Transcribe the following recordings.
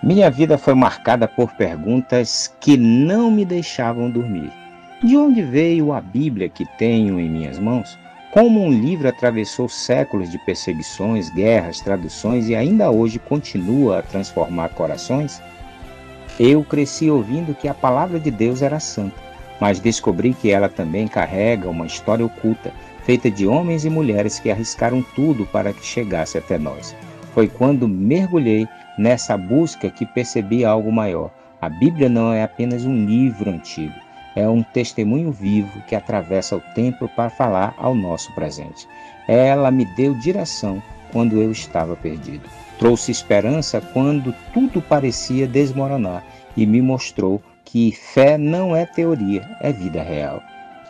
Minha vida foi marcada por perguntas que não me deixavam dormir. De onde veio a Bíblia que tenho em minhas mãos? Como um livro atravessou séculos de perseguições, guerras, traduções e ainda hoje continua a transformar corações? Eu cresci ouvindo que a palavra de Deus era santa, mas descobri que ela também carrega uma história oculta, feita de homens e mulheres que arriscaram tudo para que chegasse até nós. Foi quando mergulhei nessa busca que percebi algo maior. A Bíblia não é apenas um livro antigo, é um testemunho vivo que atravessa o tempo para falar ao nosso presente. Ela me deu direção quando eu estava perdido. Trouxe esperança quando tudo parecia desmoronar e me mostrou que fé não é teoria, é vida real.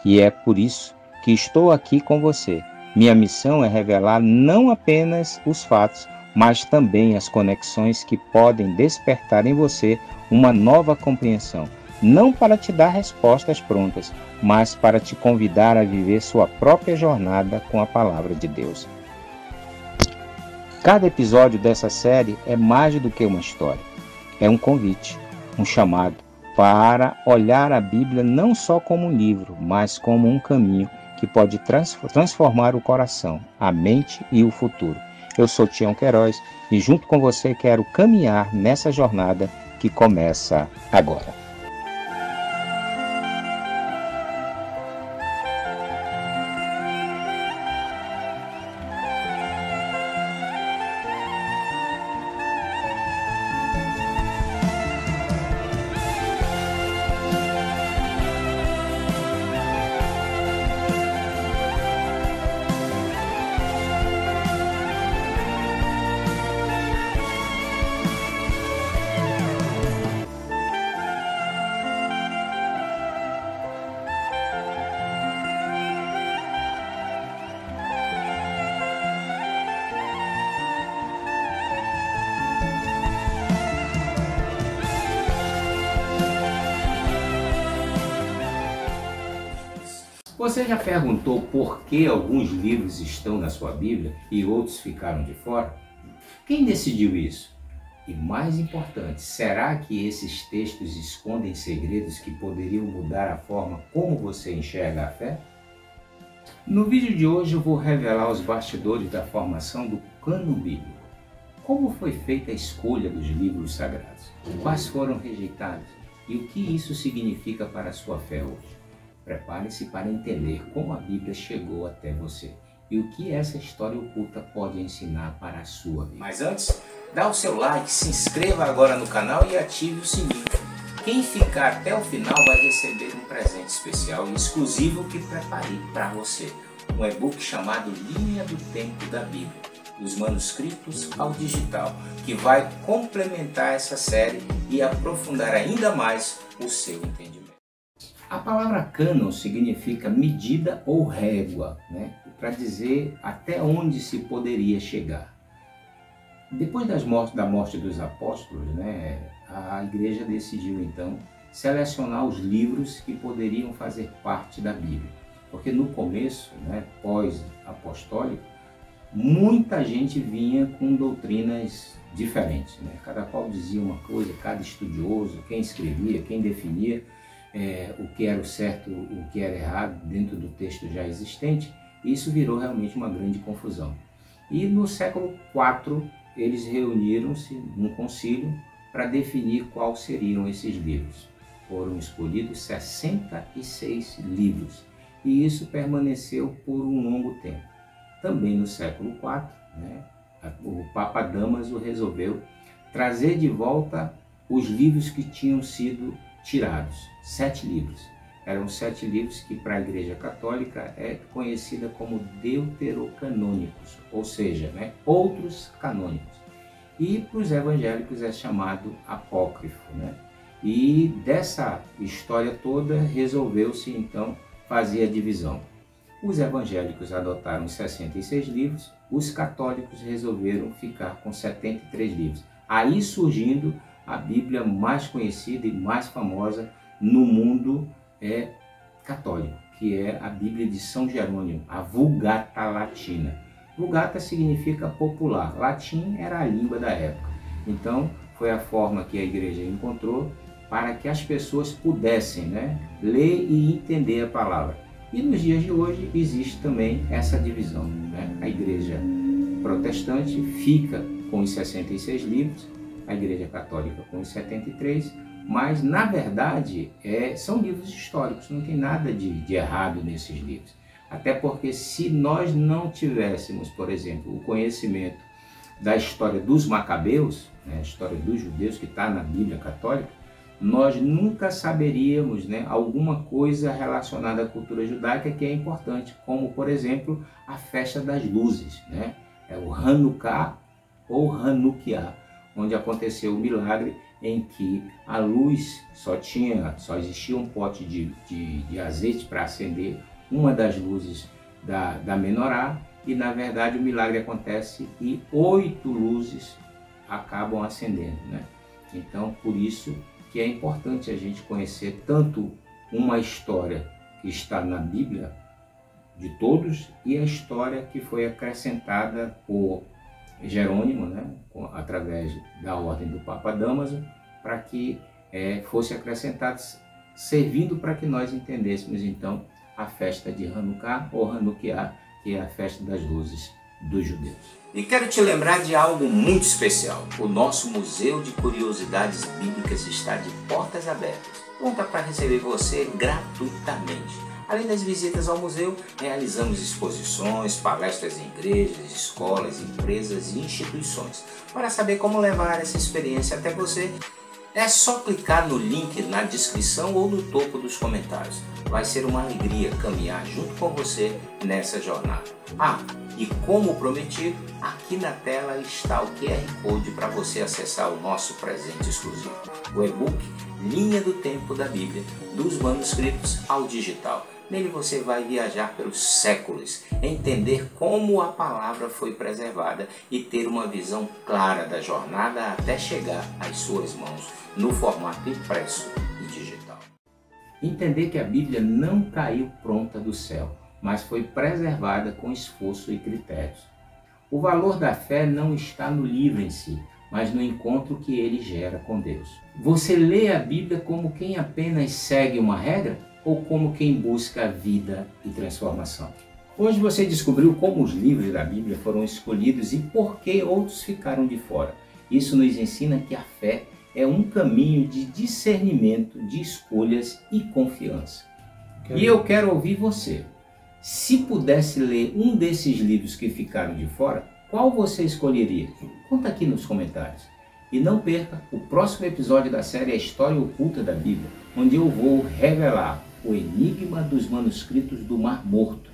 E é por isso que estou aqui com você. Minha missão é revelar não apenas os fatos, mas também as conexões que podem despertar em você uma nova compreensão. Não para te dar respostas prontas, mas para te convidar a viver sua própria jornada com a palavra de Deus. Cada episódio dessa série é mais do que uma história. É um convite, um chamado para olhar a Bíblia não só como um livro, mas como um caminho que pode transformar o coração, a mente e o futuro. Eu sou Tião Queiroz e junto com você quero caminhar nessa jornada que começa agora. Você já perguntou por que alguns livros estão na sua Bíblia e outros ficaram de fora? Quem decidiu isso? E mais importante, será que esses textos escondem segredos que poderiam mudar a forma como você enxerga a fé? No vídeo de hoje eu vou revelar os bastidores da formação do cânon bíblico. Como foi feita a escolha dos livros sagrados? Quais foram rejeitados? E o que isso significa para a sua fé hoje? Prepare-se para entender como a Bíblia chegou até você e o que essa história oculta pode ensinar para a sua vida. Mas antes, dá o seu like, se inscreva agora no canal e ative o sininho. Quem ficar até o final vai receber um presente especial e exclusivo que preparei para você. Um e-book chamado Linha do Tempo da Bíblia, dos manuscritos ao digital, que vai complementar essa série e aprofundar ainda mais o seu entendimento. A palavra cânon significa medida ou régua, para dizer até onde se poderia chegar. Depois da morte dos apóstolos, a igreja decidiu então selecionar os livros que poderiam fazer parte da Bíblia. Porque no começo, pós-apostólico, muita gente vinha com doutrinas diferentes. Cada qual dizia uma coisa, cada estudioso, quem escrevia, quem definia o que era o certo, o que era errado dentro do texto já existente. Isso virou realmente uma grande confusão. E no século IV eles reuniram-se num concílio para definir quais seriam esses livros. Foram escolhidos 66 livros e isso permaneceu por um longo tempo. Também no século IV, o Papa Damaso resolveu trazer de volta os livros que tinham sido tirados, 7 livros. Eram 7 livros que para a Igreja Católica é conhecida como deuterocanônicos, ou seja, outros canônicos. E para os evangélicos é chamado apócrifo. E dessa história toda resolveu-se então fazer a divisão. Os evangélicos adotaram 66 livros, os católicos resolveram ficar com 73 livros. Aí surgindo a Bíblia mais conhecida e mais famosa no mundo católico, que é a Bíblia de São Jerônimo, a Vulgata Latina. Vulgata significa popular, latim era a língua da época. Então, foi a forma que a igreja encontrou para que as pessoas pudessem, ler e entender a palavra. E nos dias de hoje existe também essa divisão. A igreja protestante fica com os 66 livros, a igreja católica com os 73, mas na verdade são livros históricos, não tem nada de errado nesses livros. Até porque se nós não tivéssemos, por exemplo, o conhecimento da história dos macabeus, a história dos judeus que está na Bíblia católica, nós nunca saberíamos alguma coisa relacionada à cultura judaica que é importante, como por exemplo a festa das luzes, é o Hanukkah ou Hanukkah, onde aconteceu o milagre em que a luz só existia um pote de azeite para acender uma das luzes da menorá, e na verdade o milagre acontece e 8 luzes acabam acendendo. Então por isso que é importante a gente conhecer tanto uma história que está na Bíblia de todos e a história que foi acrescentada por Jerônimo, através da ordem do Papa Damaso, para que fosse acrescentado, servindo para que nós entendêssemos então a festa de Hanukkah ou Hanukkah, que é a festa das luzes dos judeus. E quero te lembrar de algo muito especial. O nosso Museu de Curiosidades Bíblicas está de portas abertas, pronta para receber você gratuitamente. Além das visitas ao museu, realizamos exposições, palestras em igrejas, escolas, empresas e instituições. Para saber como levar essa experiência até você, é só clicar no link na descrição ou no topo dos comentários. Vai ser uma alegria caminhar junto com você nessa jornada. E como prometido, aqui na tela está o QR Code para você acessar o nosso presente exclusivo. O e-book Linha do Tempo da Bíblia, dos manuscritos ao digital. Nele você vai viajar pelos séculos, entender como a palavra foi preservada e ter uma visão clara da jornada até chegar às suas mãos, no formato impresso e digital. Entender que a Bíblia não caiu pronta do céu, mas foi preservada com esforço e critérios. O valor da fé não está no livro em si, mas no encontro que ele gera com Deus. Você lê a Bíblia como quem apenas segue uma regra ou como quem busca a vida e transformação? Hoje você descobriu como os livros da Bíblia foram escolhidos e por que outros ficaram de fora. Isso nos ensina que a fé é um caminho de discernimento, de escolhas e confiança. E eu quero ouvir você. Se pudesse ler um desses livros que ficaram de fora, qual você escolheria? Conta aqui nos comentários. E não perca o próximo episódio da série A História Oculta da Bíblia, onde eu vou revelar o enigma dos manuscritos do Mar Morto.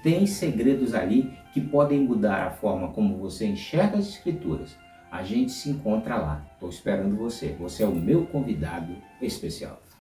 Tem segredos ali que podem mudar a forma como você enxerga as Escrituras. A gente se encontra lá. Estou esperando você. Você é o meu convidado especial.